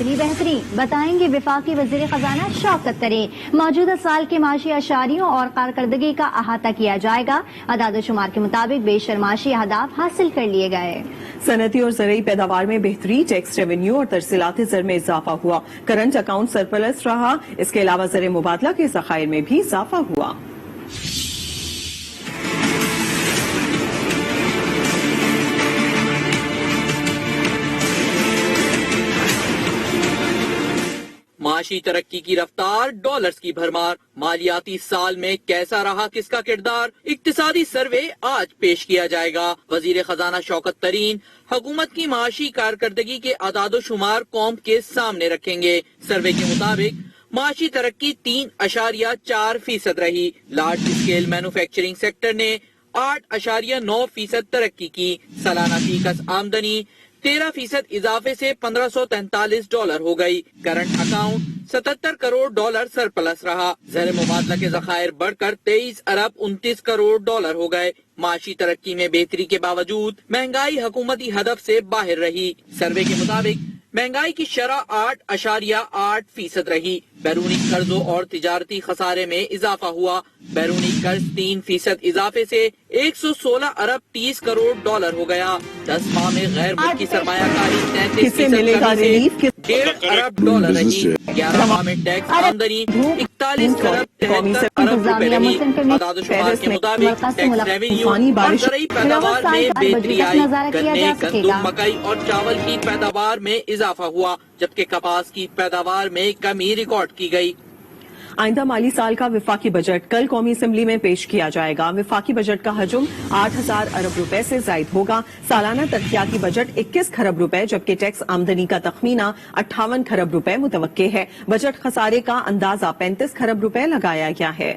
کتنی بہتری، بتائیں گے وفاقی وزیر خزانہ شوکت طرین۔ موجودہ سال کے معاشی اشاریوں اور کارکردگی کا احاطہ کیا جائے گا، اعداد و شمار کے مطابق بیشتر معاشی اہداف حاصل کر لیے گئے۔ صنعتی اور زرعی پیداوار میں بہتری، ٹیکس ریونیو اور ترسیلات زر میں اضافہ ہوا، کرنٹ اکاؤنٹ سرپلس رہا، اس کے علاوہ زر مبادلہ کے ذخائر میں بھی اضافہ ہوا۔ معاشی ترقی کی رفتار، ڈالرز کی بھرمار، مالیاتی سال میں کیسا رہا کس کا کردار، اقتصادی سروے آج پیش کیا جائے گا۔ وزیر خزانہ شوکت طرین حکومت کی معاشی کارکردگی کے اعداد و شمار قوم کے سامنے رکھیں گے۔ سروے کے مطابق معاشی ترقی 3.4% رہی۔ لارج اسکیل مینوفیکچرنگ سیکٹر نے 8.9% ترقی کی۔ سالانہ فی کس آمدنی 13% اضافے سے $1543 ہو گئی۔ کرنٹ اکاؤنٹ $77 کروڑ سرپلس رہا۔ زر مبادلہ کے ذخائر بڑھ کر $23.29 کروڑ ہو گئے۔ معاشی ترقی میں بہتری کے باوجود مہنگائی حکومتی ہدف سے باہر رہی۔ سروے کے مطابق مہنگائی کی شرح 8.8% رہی۔ بیرونی قرضوں اور تجارتی خسارے میں اضافہ ہوا۔ بیرونی قرض 3% اضافے سے $116.30 کروڑ ہو گیا۔ 10 ماہ میں غیر ملکی سرمایہ کاری 33% کمی سے $1.5 ارب رہی۔ 11 ماہ میں ٹیکس آمدنی 41.73 ارب روپے رہی۔ اعداد و شمار کے مطابق ٹیکس ریونیو اور زرعی پیداوار میں بہتری آئی۔ گنے، گندم، مکئی اور چاول کی پیداوار میں اضافہ ہوا، جبکہ کپاس کی پیداوار میں کمی ریکارڈ کی گئی۔ آئندہ مالی سال کا وفاقی بجٹ کل قومی اسمبلی میں پیش کیا جائے گا۔ وفاقی بجٹ کا حجم 8,000 ارب روپے سے زائد ہوگا۔ سالانہ ترقیاتی بجٹ 21 کھرب روپے جبکہ ٹیکس آمدنی کا تخمینہ 58 کھرب روپے متوقع ہے۔ بجٹ خسارے کا اندازہ 35 کھرب روپے لگایا گیا ہے۔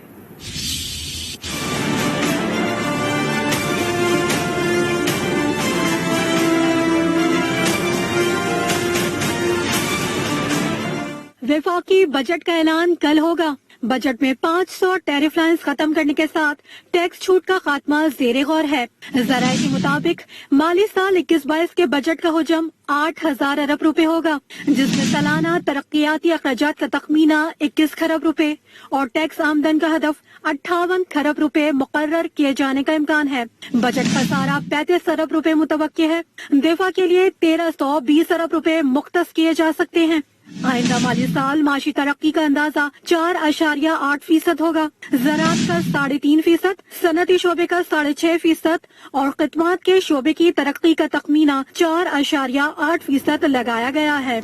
وفاقی بجٹ کا اعلان کل ہوگا۔ بجٹ میں 500 ٹیرف لائنز ختم کرنے کے ساتھ ٹیکس چھوٹ کا خاتمہ زیر غور ہے۔ ذرائع کے مطابق مالی سال 21-22 کے بجٹ کا حجم 8,000 ارب روپے ہوگا، جس میں سالانہ ترقیاتی اخراجات کا تخمینہ 21 کھرب روپے اور ٹیکس آمدن کا ہدف 58 کھرب روپے مقرر کیے جانے کا امکان ہے۔ بجٹ خسارہ 35 ارب روپے متوقع ہے۔ دفاع کے لیے 1,320 ارب روپے مختص کیے جا سکتے ہیں۔ آئندہ مالی سال معاشی ترقی کا اندازہ 4.8% ہوگا۔ زراعت کا 3.5%، صنعتی شعبے کا 6.5% اور خدمات کے شعبے کی ترقی کا تخمینہ 4.8% لگایا گیا ہے۔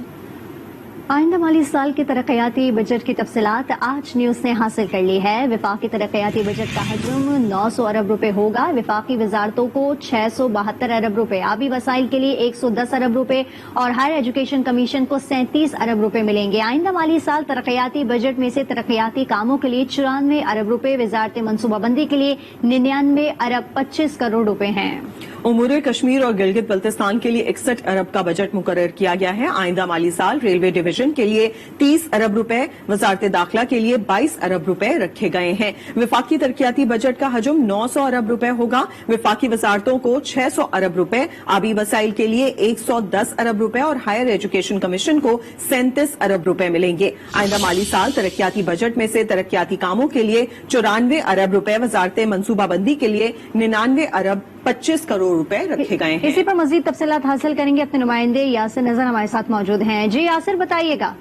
آئندہ مالی سال کے ترقیاتی بجٹ کی تفصیلات آج نیوز نے حاصل کر لی ہے۔ وفاقی ترقیاتی بجٹ کا حجم 900 ارب روپے ہوگا۔ وفاقی وزارتوں کو 672 ارب روپے، آبی وسائل کے لیے 110 ارب روپے اور ہائر ایجوکیشن کمیشن کو 37 ارب روپے ملیں گے۔ آئندہ مالی سال ترقیاتی بجٹ میں سے ترقیاتی کاموں کے لیے 94 ارب روپے، وزارت منصوبہ بندی کے لیے 99 ارب 25 کروڑ روپے ہیں۔ امور کشمیر اور گلگت بلتستان کے لیے 61 ارب کا بجٹ مقرر کیا گیا ہے۔ آئندہ مالی سال ریلوے ڈویژن کے لیے 30 ارب روپے، وزارت داخلہ کے لیے 22 ارب روپے رکھے گئے ہیں۔ وفاقی ترقیاتی بجٹ کا حجم 900 ارب روپے ہوگا۔ وفاقی وزارتوں کو 600 ارب روپے، آبی وسائل کے لیے 110 ارب روپے اور ہائر ایجوکیشن کمیشن کو 37 ارب روپے ملیں گے۔ آئندہ مالی سال ترقیاتی بجٹ میں سے ترقیاتی کاموں کے لیے 94 ارب روپے، وزارت منصوبہ بندی کے لیے 99 ارب 25 کروڑ روپے رکھے گئے ہیں۔ اسی پر مزید تفصیلات حاصل کریں گے، اپنے نمائندے یاسر نظر ہمارے ساتھ موجود ہیں۔ جی یاسر، بتائیے گا۔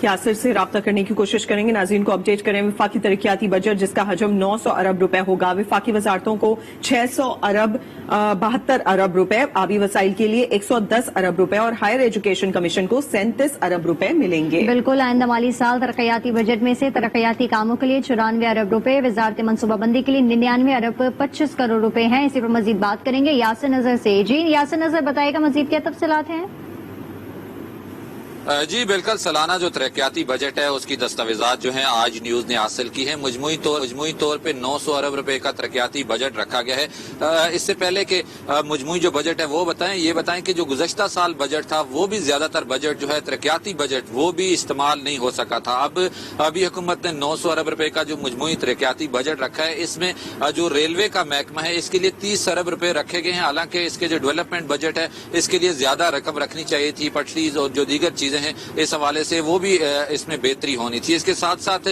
یاسر سے رابطہ کرنے کی کوشش کریں گے، ناظرین کو اپڈیٹ کریں۔ وفاقی ترقیاتی بجٹ جس کا حجم 900 ارب روپے ہوگا، وفاقی وزارتوں کو 600 ارب 72 ارب روپے، آبی وسائل کے لیے 110 ارب روپے اور ہائر ایجوکیشن کمیشن کو 37 ارب روپے ملیں گے۔ بالکل، آئندہ مالی سال ترقیاتی بجٹ میں سے ترقیاتی کاموں کے لیے 94 ارب روپے، وزارت منصوبہ بندی کے لیے 99 ارب 25 کروڑ روپے ہیں۔ اسی پر مزید بات کریں گے یاسر نظر سے۔ جی یاسر نظر، بتائے گا مزید کیا تفصیلات ہیں؟ जी बिल्कुल, सालाना जो तरक्याती बजट है उसकी दस्तावेजात जो हैं आज न्यूज ने हासिल की है। मजमूई तौर पे 900 अरब रुपए का तरक्याती बजट रखा गया है। इससे पहले कि मजमूई जो बजट है वो बताएं, ये बताएं कि जो गुज़श्ता साल बजट था वो भी ज्यादातर बजट जो है तरक्याती बजट वो भी इस्तेमाल नहीं हो सका था। अब अभी हुकूमत ने 900 अरब रुपए का जो मजमूई तरक्याती बजट रखा है, इसमें जो रेलवे का महकमा है इसके लिए 30 अरब रुपए रखे गए हैं। हालांकि इसके जो डेवलपमेंट बजट है इसके लिए ज्यादा रकम रखनी चाहिए थी। पटरीज और जो दीगर चीजें हैं इस हवाले से वो भी इसमें बेहतरी होनी थी। इसके साथ साथ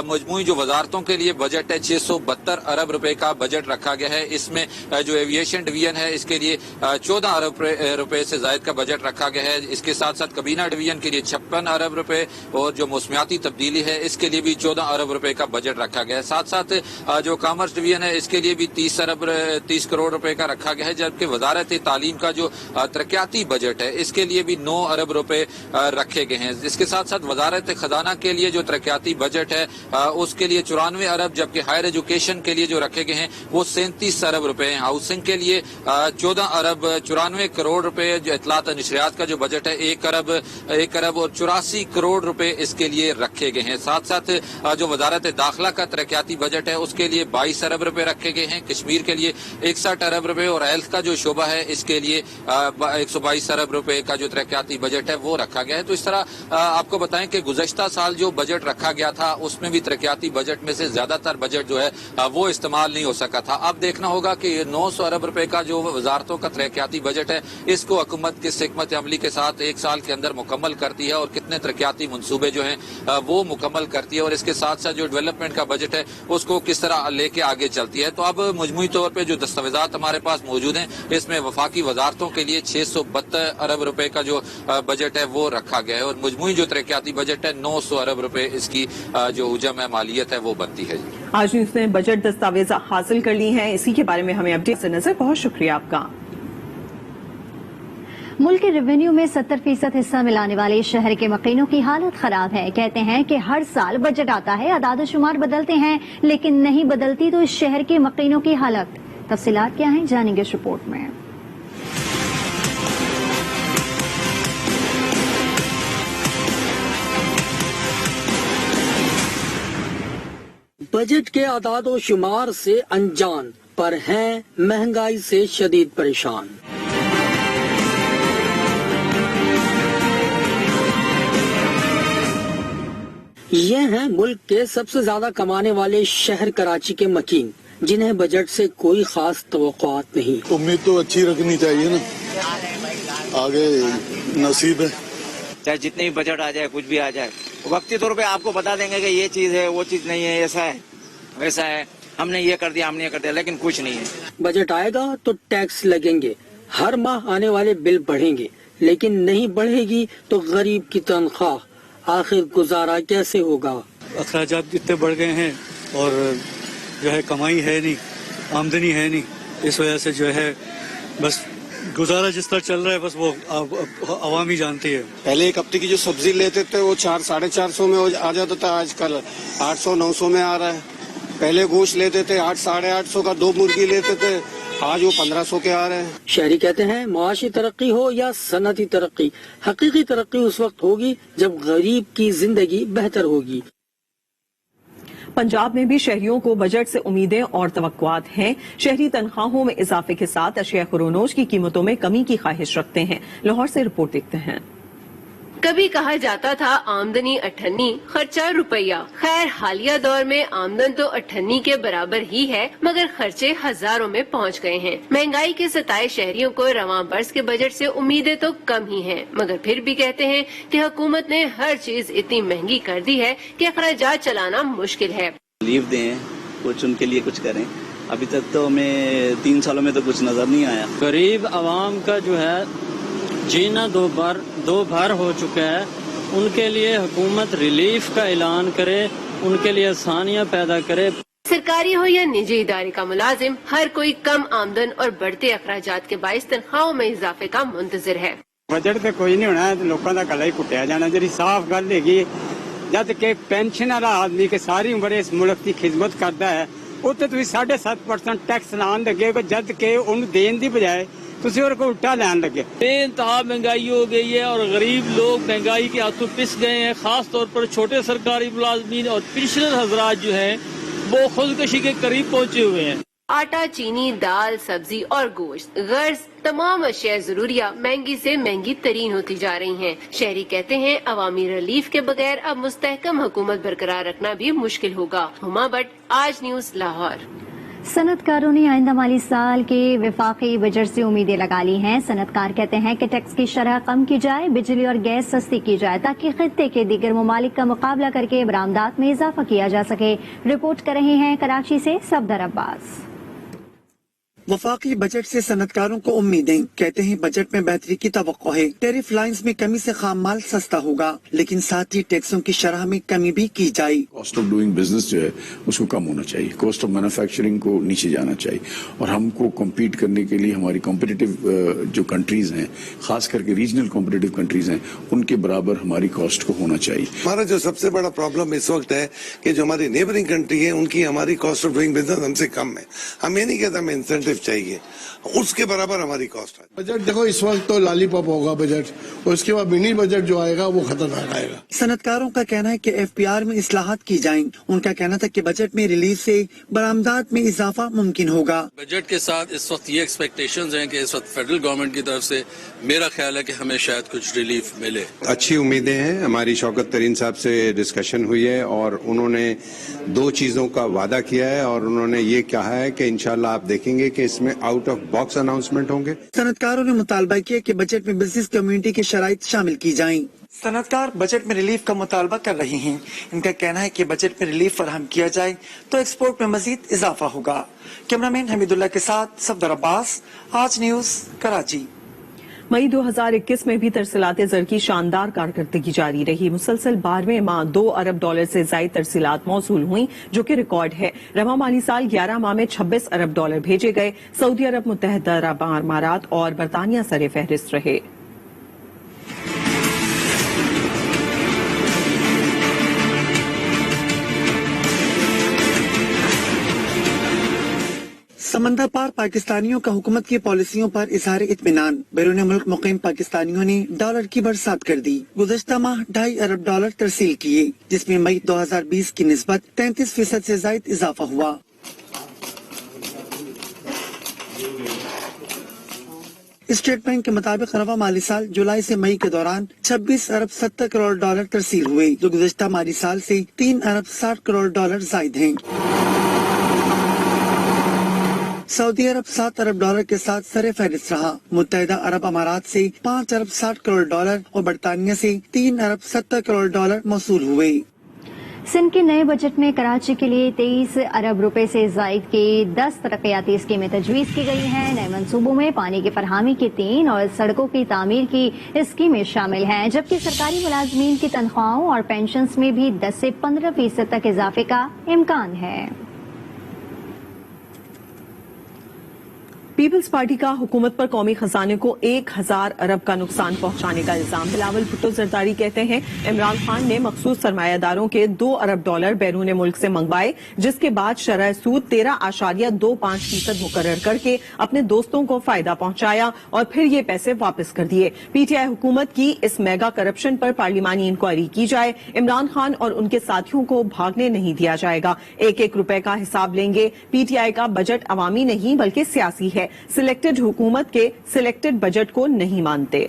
मजमूई जो वजारतों के लिए बजट है 672 अरब रुपए का बजट रखा गया है। इसमें जो एविएशन डिवीजन है इसके लिए 14 अरब रुपए से जायद का बजट रखा गया है। इसके साथ साथ कबीना डिवीजन के लिए 56 अरब रुपए और जो मौसमियाती तब्दीली है इसके लिए भी 14 अरब रुपए का बजट रखा गया है। साथ साथ जो कॉमर्स डिवीजन है इसके लिए भी 30 करोड़ रुपए का रखा गया है। जबकि वजारत तालीम का जो तरक्याती बजट है इसके लिए भी 9 अरब रुपए रखे गए हैं। इसके साथ साथ वजारत खजाना के लिए जो तरक्याती बजट है उसके लिए 94 अरब, जबकि हायर एजुकेशन के लिए जो रखे गए हैं वो 37 अरब रुपए हैं। हाउसिंग के लिए 14 अरब 94 करोड़ रुपए, जो इतलात नशरियात का जो बजट है 1 अरब और 84 करोड़ रुपए इसके लिए रखे गए हैं। साथ साथ जो वजारत दाखिला का तरक्याती बजट है उसके लिए 22 अरब रुपए रखे गए हैं। कश्मीर के लिए 61 अरब रुपए और हेल्थ का जो शोबा है इसके लिए 122 अरब रुपए का जो तरक्याती बजट है वो रखा गया है। तो इस तरह आपको बताएं कि गुज़श्ता साल जो बजट रखा गया था उसमें भी तरक्याती बजट में से ज्यादातर बजट जो है वो इस्तेमाल नहीं हो सका था। अब देखना होगा कि 900 अरब रुपए का जो वजारतों का तरक्याती बजट है इसको हुकूमत किस हिकमत अमली के साथ 1 साल के अंदर मुकम्मल करती है और कितने तरक्याती मनसूबे जो हैं वो मुकम्मल करती है और इसके साथ साथ जो डेवलपमेंट का बजट है उसको किस तरह लेके आगे चलती है। तो अब मजमूई तौर पर जो दस्तावेजात हमारे पास मौजूद हैं इसमें वफाकी वजारतों के लिए 672 अरब रुपए का जो बजट है वो रखा गया है और मजमूई जो तरक्याती बजट है 900 अरब रुपए इसकी जो हुजम है मालियत है वो बनती है। आज न्यूज़ ने बजट दस्तावेज हासिल कर ली हैं। इसी के बारे में हमें अपडेट से नजर। बहुत शुक्रिया आपका। मुल्क के रेवेन्यू में 70% हिस्सा मिलाने वाले शहर के मकीनों की हालत खराब है। कहते हैं कि हर साल बजट आता है, अदाद शुमार बदलते हैं, लेकिन नहीं बदलती तो इस शहर के मकीनों की हालत। तफसीलात क्या हैं जानेंगे इस रिपोर्ट में। बजट के अदाद व शुमार से अनजान पर हैं महंगाई से शदीद परेशान। ये हैं मुल्क के सबसे ज्यादा कमाने वाले शहर कराची के मकीन, जिन्हें बजट से कोई खास तवक्कुआत नहीं। उम्मीद तो अच्छी रखनी चाहिए ना, आगे नसीब है। चाहे जितने भी बजट आ जाए, कुछ भी आ जाए, वक्ती तौर पे आपको बता देंगे कि ये चीज है, वो चीज नहीं है, ऐसा है वैसा है, हमने ये कर दिया, हमने ये कर दिया, लेकिन कुछ नहीं है। बजट आएगा तो टैक्स लगेंगे, हर माह आने वाले बिल बढ़ेंगे, लेकिन नहीं बढ़ेगी तो गरीब की तनख्वाह, आखिर गुजारा कैसे होगा। अखराजात इतने बढ़ गए हैं और जो है कमाई है नहीं, आमदनी है नहीं, इस वजह से जो है बस गुजारा जिस तरह चल रहा है बस वो आवाम ही जानती है। पहले एक हफ्ते की जो सब्जी लेते थे वो 400-450 में आ जाता था, आजकल 800-900 में आ रहा है। पहले गोश्त लेते थे 800-850 का, 2 मुर्गी लेते थे, आज वो 1500 के आ रहे हैं। शहरी कहते हैं माशी तरक्की हो या सनती तरक्की, हकीकी तरक्की उस वक्त होगी जब गरीब की जिंदगी बेहतर होगी। पंजाब में भी शहरियों को बजट से उम्मीदें और तवक्कुआत हैं। शहरी तनख्वाहों में इजाफे के साथ अशिया खुरोनोश की कीमतों में कमी की ख्वाहिश रखते हैं। लाहौर से रिपोर्ट देखते हैं। कभी कहा जाता था आमदनी 58, खर्चा रुपया। खैर हालिया दौर में आमदन तो 58 के बराबर ही है, मगर खर्चे हजारों में पहुंच गए हैं। महंगाई के सताए शहरियों को रवां बरस के बजट से उम्मीदें तो कम ही हैं, मगर फिर भी कहते हैं कि हुकूमत ने हर चीज इतनी महंगी कर दी है कि अखराजात चलाना मुश्किल है। लीव दें, कुछ उनके लिए कुछ करें। अभी तक तो हमें 3 सालों में तो कुछ नजर नहीं आया। गरीब आवाम का जो है जीना दो बार हो चुका है, उनके लिए हुकूमत रिलीफ का ऐलान करे, उनके लिए आसानियां पैदा करे। सरकारी हो या निजी इदारे का मुलाजिम, हर कोई कम आमदन और बढ़ते अखराजात के बाइस तनख्वाहों में इजाफे का मुंतजिर है। बजट तो कोई नहीं होना, लोगों का गला ही कुटिया जाना। जी साफ गल है, जद के पेंशन वाला आदमी के सारी उम्र इस मुल्क की खिदमत करता है, उत्ते तुसीं 7.5% टैक्स लान लगे, जद के उन्हें देने की बजाय ਤੁਸੀਂ और को उल्टा लैन लगे। बेइंतहा महंगाई हो गई है और गरीब लोग महंगाई के हाथों पिस गए हैं। खास तौर पर छोटे सरकारी मुलाजमीन और पेंशनर हजरात जो हैं वो खुदकशी के करीब पहुंचे हुए हैं। आटा, चीनी, दाल, सब्जी और गोश्त, गर्ज, तमाम अशिया जरूरिया महंगी से महंगी तरीन होती जा रही हैं। शहरी कहते हैं अवामी रिलीफ के बगैर अब मुस्तहकम हुकूमत बरकरार रखना भी मुश्किल होगा। हुमा भट्ट, आज न्यूज, लाहौर। सनतकारों ने आइंदा माली साल के विफाकी बजट से उम्मीदें लगा ली हैं। सनतकार कहते हैं कि टैक्स की शरह कम की जाए, बिजली और गैस सस्ती की जाए ताकि खित्ते के दीगर ममालिक का मुकाबला करके बरामदात में इजाफा किया जा सके। रिपोर्ट कर रहे हैं कराची से सफदर अब्बास। वफाकी बजट से सनतकारों को उम्मीदें, कहते हैं बजट में बेहतरी की तवक्को है। टैरिफ लाइन्स में कमी से खाम माल सस्ता होगा, लेकिन साथ ही टैक्सों की शरह में कमी भी की जाए। कॉस्ट ऑफ डूइंग बिजनेस जो है उसको कम होना चाहिए, कॉस्ट ऑफ मैन्युफैक्चरिंग को नीचे जाना चाहिए और हमको कम्पीट करने के लिए हमारी कॉम्पिटिटिव जो कंट्रीज हैं, खास करके रीजनल कॉम्पिटिटिव कंट्रीज हैं, उनके बराबर हमारी कॉस्ट को होना चाहिए। हमारा जो सबसे बड़ा प्रॉब्लम इस वक्त है कि जो हमारी नेबरिंग कंट्री है उनकी हमारी कॉस्ट ऑफ डूइंग बिजनेस हमसे कम है। हम ये नहीं कहते हमें इंसेंटिव चाहिए, उसके बराबर हमारी कॉस्ट है। बजट देखो इस वक्त तो लॉलीपॉप होगा बजट, और उसके बाद मिनी बजट जो आएगा वो खतरनाक आएगा। सनतकारों का कहना है कि FPR में इस्लाहात की जाएं। उनका कहना था कि बजट में रिलीफ से बरामदात में इजाफा मुमकिन होगा। बजट के साथ इस वक्त ये एक्सपेक्टेशंस हैं कि इस वक्त फेडरल गवर्नमेंट की तरफ से मेरा ख्याल है कि हमें शायद कुछ रिलीफ मिले। अच्छी उम्मीदें हैं। हमारी शौकत तरीन साहब से डिस्कशन हुई है और उन्होंने 2 चीजों का वादा किया है और उन्होंने ये कहा है कि इंशाल्लाह आप देखेंगे कि इसमें आउट ऑफ बॉक्स अनाउंसमेंट होंगे। सनतकारों ने मुतालबा किया कि बजट में बिजनेस कम्युनिटी की शराइत शामिल की जाएं। सनतकार बजट में रिलीफ का मुतालबा कर रही हैं। इनका कहना है कि बजट में रिलीफ फराहम किया जाए तो एक्सपोर्ट में मजीद इजाफा होगा। कैमरामैन हमीदुल्लाह के साथ सफदर अब्बास, आज न्यूज, कराची। मई 2021 में भी तरसीलात ज़र की शानदार कारकर्दगी जारी रही। मुसलसल 12वें माह $2 अरब से जायद तरसीलात मौसूल हुई, जो कि रिकॉर्ड है। रवा माली साल 11 माह में $26 अरब भेजे गए। सऊदी अरब, मुत्तहदा अरब अमारात और बरतानिया सरे फहरिस्त रहे। समंदर पार पाकिस्तानियों का हुकूमत की पॉलिसियों पर इजहार इत्मीनान। बैरून मुल्क मुकीम पाकिस्तानियों ने डॉलर की बरसात कर दी। गुज़श्ता माह $2.5 अरब तरसील किए, जिसमें मई 2020 की निस्बत 33% से जायद इजाफा हुआ। स्टेट बैंक के मुताबिक रवा माली साल जुलाई से मई के दौरान $26 अरब 70 करोड़ तरसील हुए, जो गुज़श्ता माली साल से $3 अरब 60 करोड़ जायद हैं। सऊदी अरब $7 अरब के साथ सरे फहरिस्त रहा। मुत्तहदा अरब अमारात से $5 अरब 60 करोड़ और बरतानिया से $3 अरब 70 करोड़ मौसूल हुए। सिंध के नए बजट में कराची के लिए $23 अरब से जायद की 10 तरक्याती स्कीमें तजवीज की गई हैं। नए मंसूबों में पानी की फरहमी की 3 और सड़कों की तामीर की स्कीमें शामिल हैं, जबकि सरकारी मुलाजमीन की तनख्वाहों और पेंशन में भी 10 से 15% तक इजाफे का इम्कान है। पीपल्स पार्टी का हुकूमत पर कौमी खजाने को 1000 अरब का नुकसान पहुंचाने का इल्जाम। बिलावल भुट्टो जरदारी कहते हैं इमरान खान ने मखसूस सरमायादारों के $2 अरब बैरून मुल्क से मंगवाए, जिसके बाद शरह सूद 13.25% मुकर्रर करके अपने दोस्तों को फायदा पहुंचाया और फिर ये पैसे वापस कर दिए। PTI हुकूमत की इस मेगा करप्शन पर पार्लिमानी इंक्वायरी की जाए। इमरान खान और उनके साथियों को भागने नहीं दिया जाएगा। 1-1 रुपए का हिसाब लेंगे। PTI का बजट अवामी नहीं बल्कि सियासी है। सिलेक्टेड हुकूमत के सिलेक्टेड बजट को नहीं मानते।